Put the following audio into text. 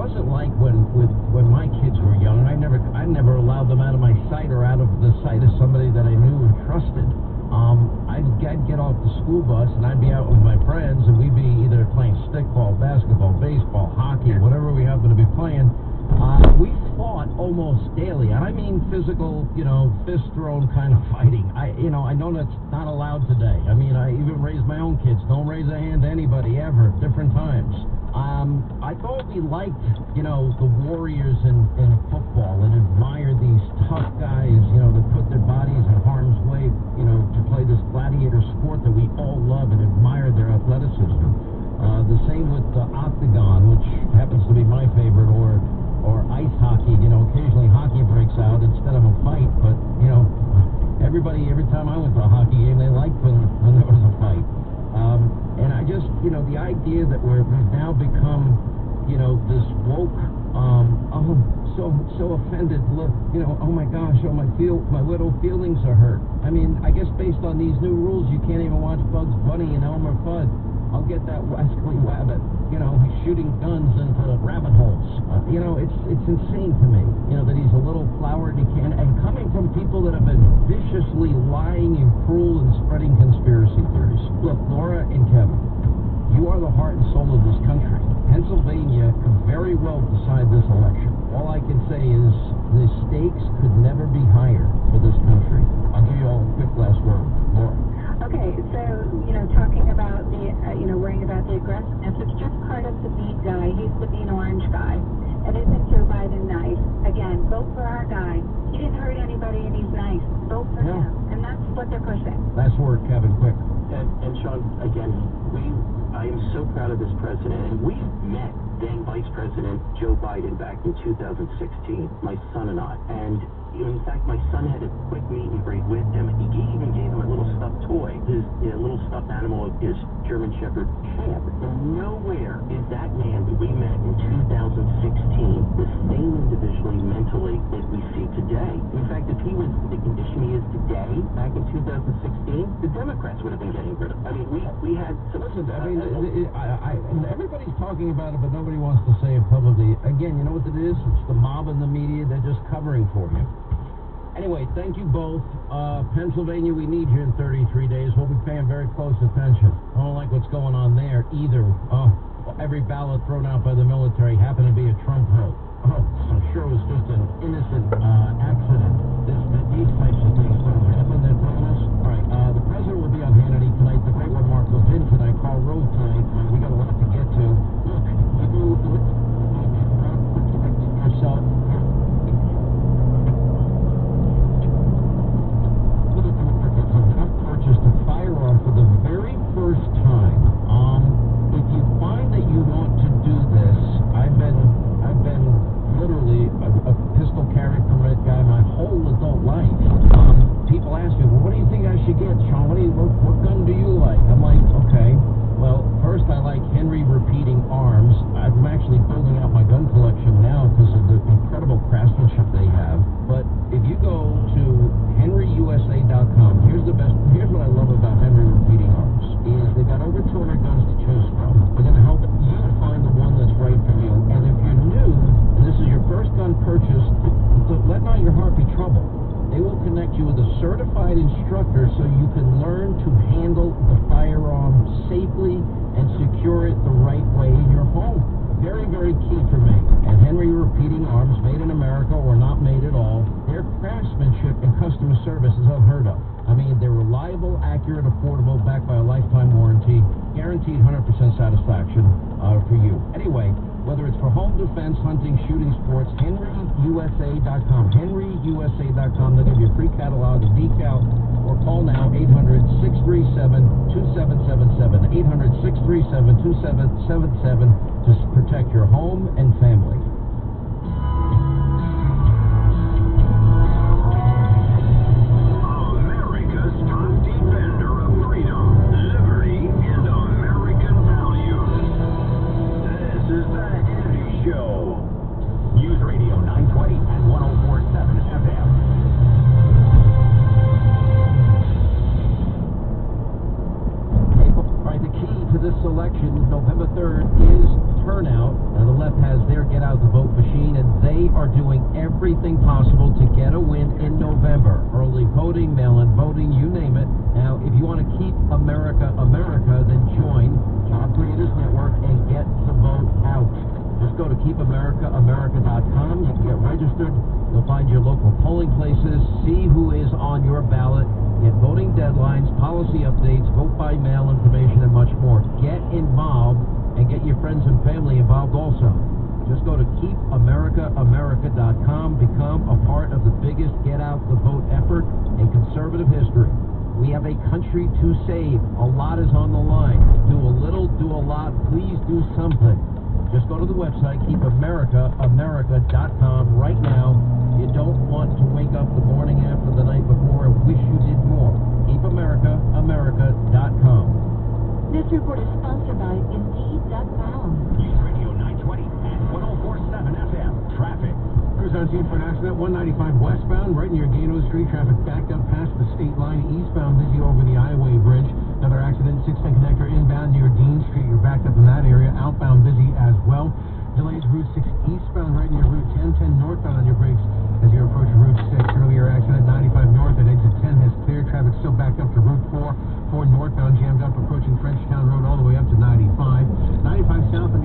wasn't like when my kids were young. I never allowed them out of my sight or out of the sight of somebody that I knew and trusted. I'd get off the school bus and I'd be out with my friends, and we'd be either playing stickball, basketball, baseball, hockey, whatever we happen to be playing. We fought almost daily, and I mean physical, fist thrown kind of fighting. I know that's not allowed today. I mean, I even raised my own kids. Don't raise a hand to anybody ever. Different times. I thought we liked, the warriors in football and admired these tough guys, that put their bodies in harm's way, to play this gladiator sport that we all love and admire their athleticism. The same with the octagon, which happens to be my favorite, or ice hockey. Occasionally hockey breaks out instead of a fight, but, everybody, every time I went to a hockey game, they liked when there was a fight. And I just, the idea that we've now become, this woke, so offended, look, oh my gosh, my little feelings are hurt. I mean, I guess based on these new rules, you can't even watch Bugs Bunny and Elmer Fudd. I'll get that Wesley Wabbit, he's shooting guns into rabbit holes. It's insane to me, that he's a little flower in a can, and coming from people that have been viciously lying and cruel and spreading conspiracy theories. Look, Laura and Kevin, you are the heart and soul of this country. Pennsylvania could very well decide this election. All I can say is the stakes could never be higher for this country. I'll give you all a quick last word. Laura. Okay, so, talking about the, worrying about the aggressiveness, it's just part of the mean guy. He's the mean orange guy. And isn't Joe Biden nice? Again, vote for our guy. He didn't hurt anybody and he's nice. Vote for him. And that's what they're pushing. Last word, Kevin, quick. And Sean, again, I am so proud of this president. And we met then Vice President Joe Biden back in 2016, my son and I. And in fact, my son had a quick meet and greet with him. He even gave him a little stuffed toy, his little stuffed animal of his German Shepherd Champ. And nowhere is that man that we met in 2016 the same individually mentally that we see today. In fact, if he was the condition he is today, back in 2016, the Democrats would have been getting rid of him. I mean, we had some... Listen, everybody's talking about it, but nobody wants to say it publicly. Again, you know what it is? It's the mob and the media. They're just covering for him. Anyway, thank you both. Pennsylvania, we need you in 33 days. We'll be paying very close attention. I don't like what's going on there either. Every ballot thrown out by the military happened to be a Trump vote. I'm sure it was just an innocent accident. These types of things don't happen. They're telling us. All right, the president will be on Hannity tonight. The great one, Mark Levin tonight. Call Rhode tonight. We got a lot to get to. Look, you protect yourself. Purchased a firearm for the very first time. If you find that you want to do this, I've been literally a pistol carry permit guy my whole adult life. People ask me, well, what do you think I should get, Sean? What gun do you like? I'm like, okay. Well, first I like Henry repeating arms. I'm actually building out my gun collection now because of the incredible craftsmanship they have. But if you go to henryusa.com, here's what I love about Henry repeating arms, is they've got over 200 guns to choose from. They're going to help you find the one that's right for you. And if you're new, and this is your first gun purchase, let not your heart be troubled. They will connect you with a certified instructor so you can learn to handle the firearm safely and secure it the right way in your home. Very, very key for me. And Henry repeating arms, made in America or not made at all, their craftsmanship and customer service is unheard of. I mean, they're reliable, accurate, affordable, backed by a lifetime warranty, guaranteed 100% satisfaction for you. Anyway, whether it's for home defense, hunting, shooting, sports, henryusa.com. henryusa.com. They'll give you a free catalog, a decal, or call now 800-637-2777. 800-637-2777 to protect your home and family. America's top defender of freedom, liberty, and American values. This is the Hannity Show. News Radio 920 and 104.7 FM. All right, the key to this election, November 3rd, is turnout. The left has their get out Out the Vote machine, and they are doing everything possible to get a win in November. Early voting, mail-in voting, you name it. Now, if you want to keep America America, then join Job Creators Network and get the vote out. Just go to keepamericaamerica.com. You can get registered. You'll find your local polling places, see who is on your ballot, get voting deadlines, policy updates, vote by mail information, and much more. Get involved and get your friends and family involved also. Just go to keepamericaamerica.com. Become a part of the biggest get out the vote effort in conservative history. We have a country to save. A lot is on the line. Do a little, do a lot. Please do something. Just go to the website, keepamericaamerica.com right now. You don't want to wake up the morning after the night before and wish you did more. keepamericaamerica.com. This report is sponsored by Indeed.com. News Radio 920 and 104.7 FM. Traffic. Crews on scene for an accident, 195 westbound, right near Gano Street. Traffic backed up past the state line, eastbound busy over the Ioway Bridge. Another accident, 610 connector inbound near Dean Street. You're backed up in that area. Outbound busy as well. Delays Route 16